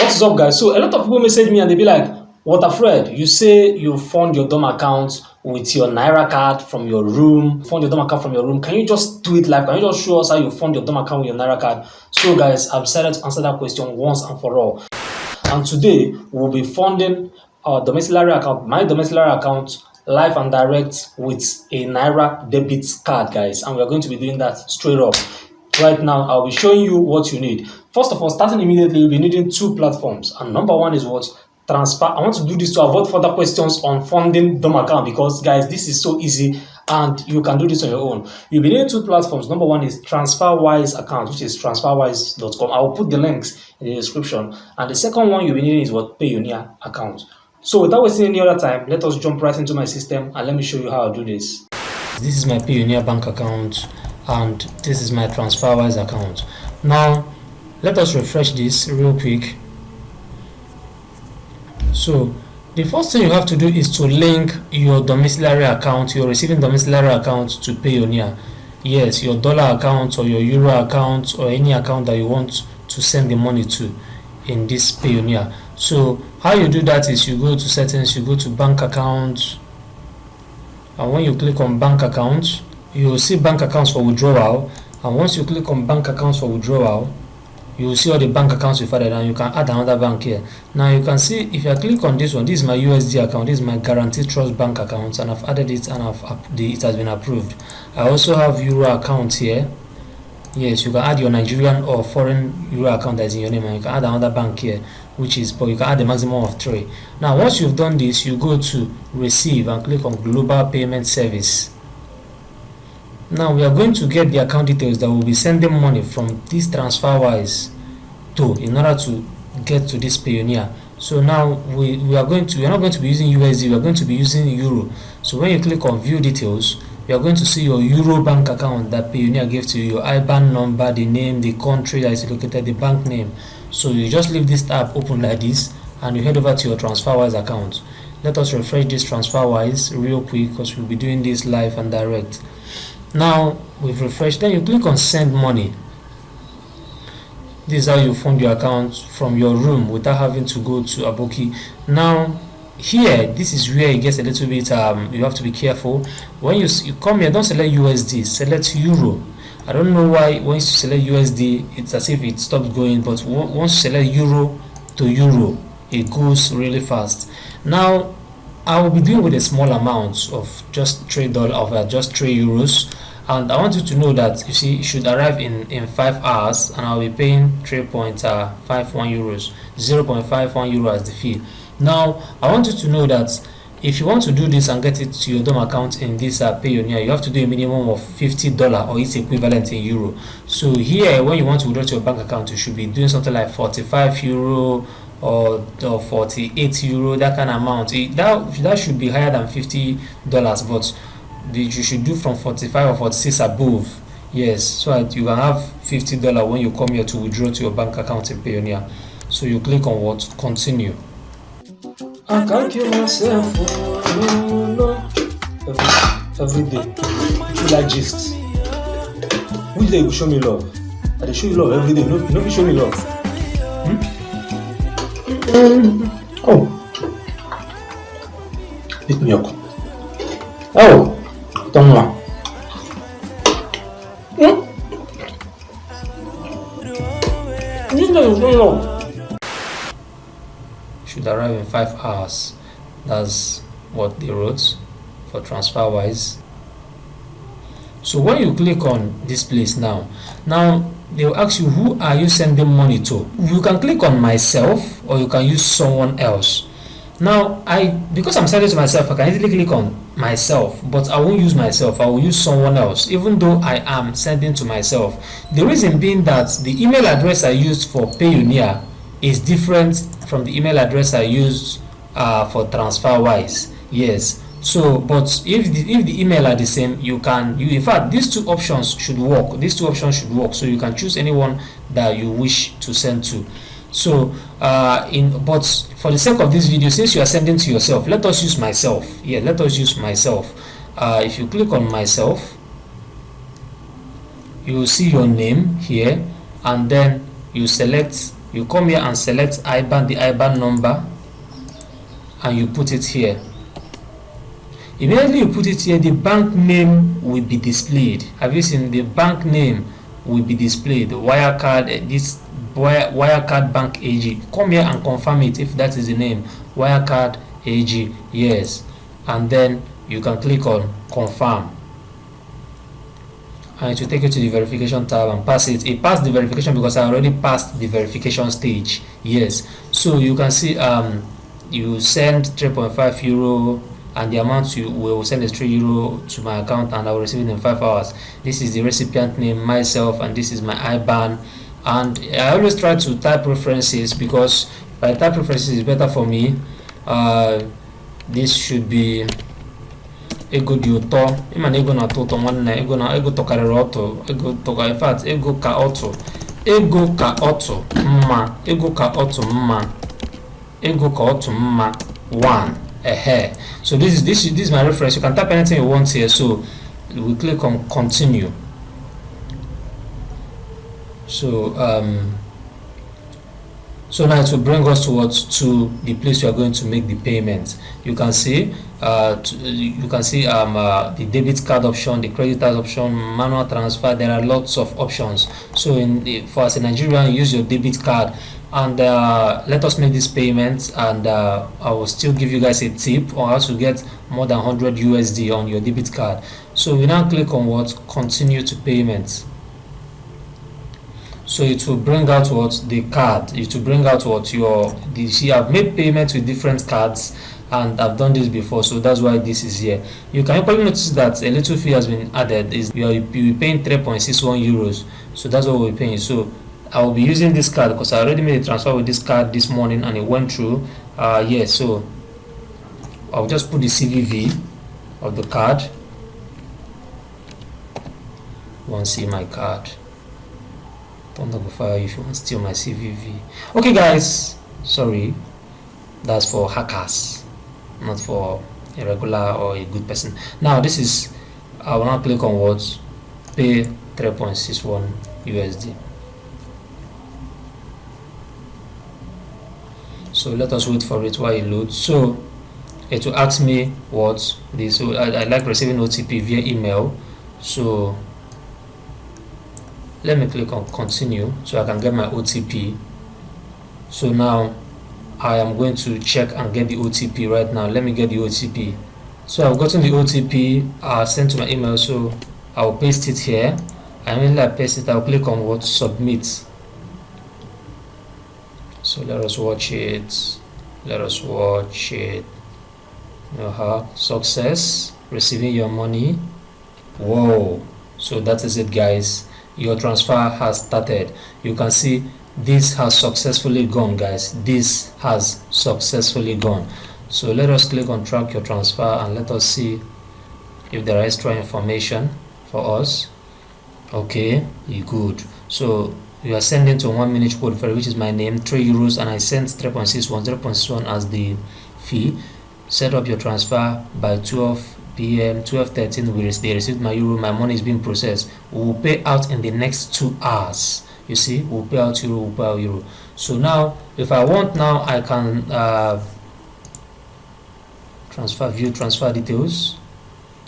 What's up, guys? So a lot of people message me and they be like, WATERFRED, you say you fund your DOM account with your Naira card from your room, fund your DOM account from your room. Can you just do it live? Can you just show us how you fund your DOM account with your Naira card? So guys, I've decided to answer that question once and for all. And today we'll be funding our domiciliary account, my domiciliary account, live and direct with a Naira Debit card, guys. And we're going to be doing that straight up. Right now, I'll be showing you what you need. First of all, starting immediately, you'll be needing two platforms. And number one is what? Transfer. I want to do this to avoid further questions on funding DOM account because, guys, this is so easy and you can do this on your own. You'll be needing two platforms. Number one is TransferWise account, which is transferwise.com. I will put the links in the description. And the second one you'll be needing is what? Payoneer account. So without wasting any other time, let us jump right into my system and let me show you how I do this. This is my Payoneer bank account and this is my TransferWise account. Now let us refresh this real quick. So the first thing you have to do is to link your domiciliary account, your receiving domiciliary account, to Payoneer. Yes, your dollar account or your euro account or any account that you want to send the money to in this Payoneer. So how you do that is you go to settings, you go to bank account, and when you click on bank account, you will see bank accounts for withdrawal. And once you click on bank accounts for withdrawal, you will see all the bank accounts you've added, and you can add another bank here. Now you can see if I click on this one, this is my USD account, this is my guaranteed trust bank account, and I've added it and it has been approved. I also have euro account here. Yes, you can add your Nigerian or foreign euro account that is in your name, and you can add another bank here, which is, but you can add a maximum of 3. Now once you've done this, you go to receive and click on global payment service. Now we are going to get the account details that will be sending money from this TransferWise to in order to get to this Payoneer. So now we are not going to be using USD, we are going to be using euro. So when you click on view details, you are going to see your euro bank account that Payoneer gave to you, your IBAN number, the name, the country that is located, the bank name. So you just leave this tab open like this and you head over to your TransferWise account. Let us refresh this TransferWise real quick because we'll be doing this live and direct. Now we've refreshed, then you click on send money. This is how you fund your account from your room without having to go to Aboki. Now here, this is where it gets a little bit you have to be careful. When you come here, don't select USD, select euro. I don't know why once you select USD it's as if it stops going, but once you select euro to euro it goes really fast. Now I will be doing with a small amount of just $3 of just 3 euros, and I want you to know that you see it should arrive in 5 hours, and I'll be paying 3.51 euros, 0.51 euro as the fee. Now I want you to know that if you want to do this and get it to your DOM account in this Payoneer, you have to do a minimum of $50 or its equivalent in euro. So here, when you want to withdraw to your bank account, you should be doing something like 45 euro or 48 euro, that kind of amount. That should be higher than $50, but you should do from 45 or 46 above. Yes, so that you can have $50 when you come here to withdraw to your bank account in Payoneer. So you click on what? Continue. I can't kill myself, every day. You like gist. Which day you show me love? I show you love every day. Nobody show me love. Oh, pick me up. Oh, don't know. Should arrive in 5 hours. That's what they wrote for TransferWise. So when you click on this place now they will ask you, who are you sending money to? You can click on myself or you can use someone else. Now because I'm sending to myself, I can easily click on myself, but I won't use myself, I will use someone else, even though I am sending to myself. The reason being that the email address I used for Payoneer is different from the email address I used for TransferWise. Yes, so but if the email are the same, in fact these two options should work. So you can choose anyone that you wish to send to. So but for the sake of this video, since you are sending to yourself, let us use myself. Yeah, let us use myself. If you click on myself, you will see your name here, and then you select you come here and select IBAN, the IBAN number, and you put it here. Immediately you put it here, the bank name will be displayed. Have you seen? The bank name will be displayed. Wirecard, this Wirecard Bank AG. Come here and confirm it if that is the name. Wirecard AG, yes. And then you can click on confirm, and it will take you to the verification tab and pass it. It passed the verification because I already passed the verification stage. Yes. So you can see you send 3.5 euro, and the amount you will send is 3 euro to my account, and I will receive it in 5 hours. This is the recipient name, myself, and this is my IBAN. And I always try to type references, because if I type references, it's better for me. This should be ego di ụtọ. Ịma na ego na-atọ ụtọ nwanne, ego tọkarịrị ọtọ, ego tọka, in fact ego ka ọtọ mma, ego ka ọtọ mma 1. So this is my reference. You can type anything you want here. So we click on continue. So so now it will bring us to the place we are going to make the payment. You can see the debit card option, the credit card option, manual transfer. There are lots of options. So for as a Nigerian, use your debit card, and let us make this payment, and I will still give you guys a tip on how to get more than 100 USD on your debit card. So we now click on continue to payment. So it will bring out the card. It will bring out see, I've made payments with different cards, and I've done this before, so that's why this is here. You can probably notice that a little fee has been added. You'll be paying 3.61 euros. So that's what we're paying. So I will be using this card because I already made a transfer with this card this morning and it went through. Yes, so I'll just put the CVV of the card. You want to see my card? Don't go fire if you want to steal my CVV. Okay guys, sorry, that's for hackers, not for a regular or a good person. Now this is, I will now click on pay 3.61 USD. So let us wait for it while it loads. So it will ask me this. So I like receiving OTP via email. So let me click on continue so I can get my OTP. So now I am going to check and get the OTP right now. Let me get the OTP. So I've gotten the OTP sent to my email, so I will paste it here. And when I paste it, I'll click on submit. So let us watch it. Success, receiving your money. Whoa. So that is it guys, your transfer has started. You can see this has successfully gone guys, this has successfully gone. So let us click on track your transfer and let us see if there is extra information for us. Okay, good. So you are sending to 1 minute code for which is my name, 3 euros, and I sent 3.61 as the fee. Set up your transfer by 12 p.m. 12:13. They received my euro. My money is being processed. We will pay out in the next 2 hours. You see, we'll pay out euro. So now if I want, now I can view transfer details.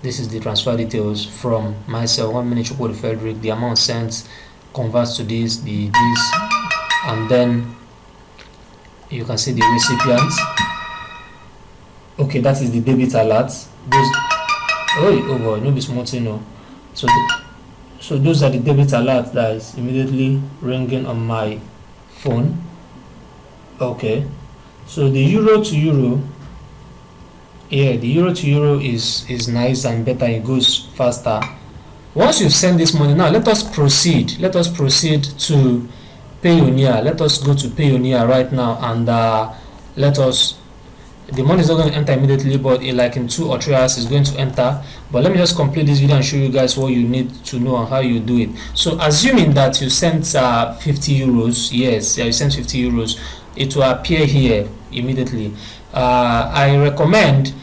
This is the transfer details from myself, 1 minute code Frederick. The amount sent converts to this, and then you can see the recipient. Okay, that is the debit alert. Oh boy, no be small thing, no. So those are the debit alerts that is immediately ringing on my phone. Okay, so the euro to euro, yeah, the euro to euro is nice and better. It goes faster. Once you've sent this money, now let us proceed to Payoneer. Let us go to Payoneer right now, and the money is not going to enter immediately, but in 2 or 3 hours it's going to enter. But let me just complete this video and show you guys what you need to know and how you do it. So assuming that you sent 50 euros, yes, you sent 50 euros, it will appear here immediately. I recommend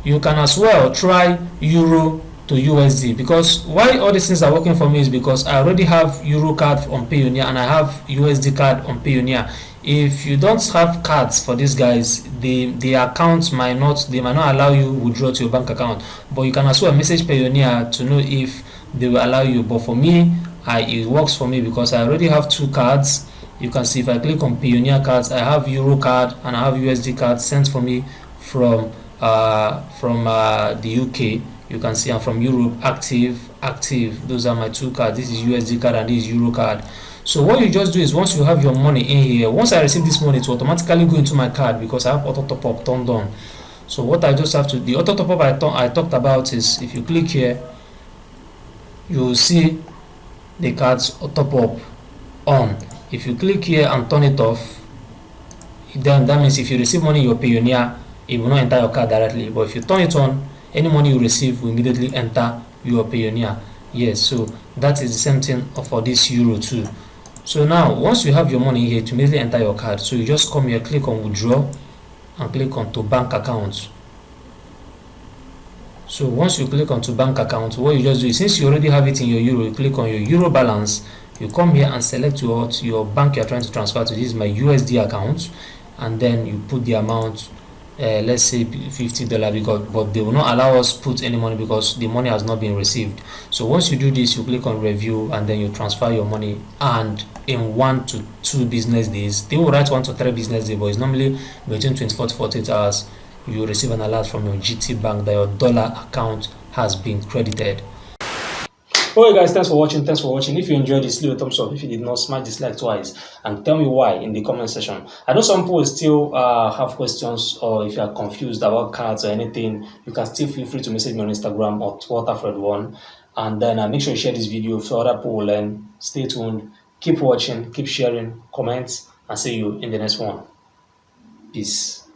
you can as well try euro to USD. Because why all these things are working for me is because I already have Euro card on Payoneer and I have USD card on Payoneer. If you don't have cards for these guys, the account might not allow you withdraw to your bank account, but you can as well message Payoneer to know if they will allow you. But for me, it works for me because I already have two cards. You can see if I click on Payoneer cards, I have Euro card and I have USD card sent for me from the UK. You can see I'm from Europe. Active. Those are my two cards. This is USD card and this is Euro card. So what you just do is once you have your money in here, once I receive this money, it will automatically go into my card because I have auto top up turned on. So what I just have to, the auto top up I talked about is if you click here, you will see the cards top up on. If you click here and turn it off, then that means if you receive money in your Payoneer, it will not enter your card directly. But if you turn it on, any money you receive will immediately enter your Payoneer. Yes, so that is the same thing for this Euro too. So now once you have your money here, to immediately enter your card, so you just come here, click on withdraw and click on to bank account. So once you click on to bank account, what you just do is, since you already have it in your Euro, you click on your Euro balance, you come here and select your bank you're trying to transfer to. This is my USD account, and then you put the amount, let's say $50, because but they will not allow us put any money because the money has not been received. So once you do this, you click on review and then you transfer your money, and in 1 to 2 business days, they will write 1 to 3 business days, but it's normally between 24 to 48 hours, you will receive an alert from your GT bank that your dollar account has been credited. Okay guys, thanks for watching. If you enjoyed this, leave a thumbs up. If you did not, smash dislike twice and tell me why in the comment section. I know some people still have questions, or if you are confused about cards or anything, you can still feel free to message me on Instagram or WATERFRED1, and then make sure you share this video so other people will learn. Stay tuned, keep watching, keep sharing, comment, and see you in the next one. Peace.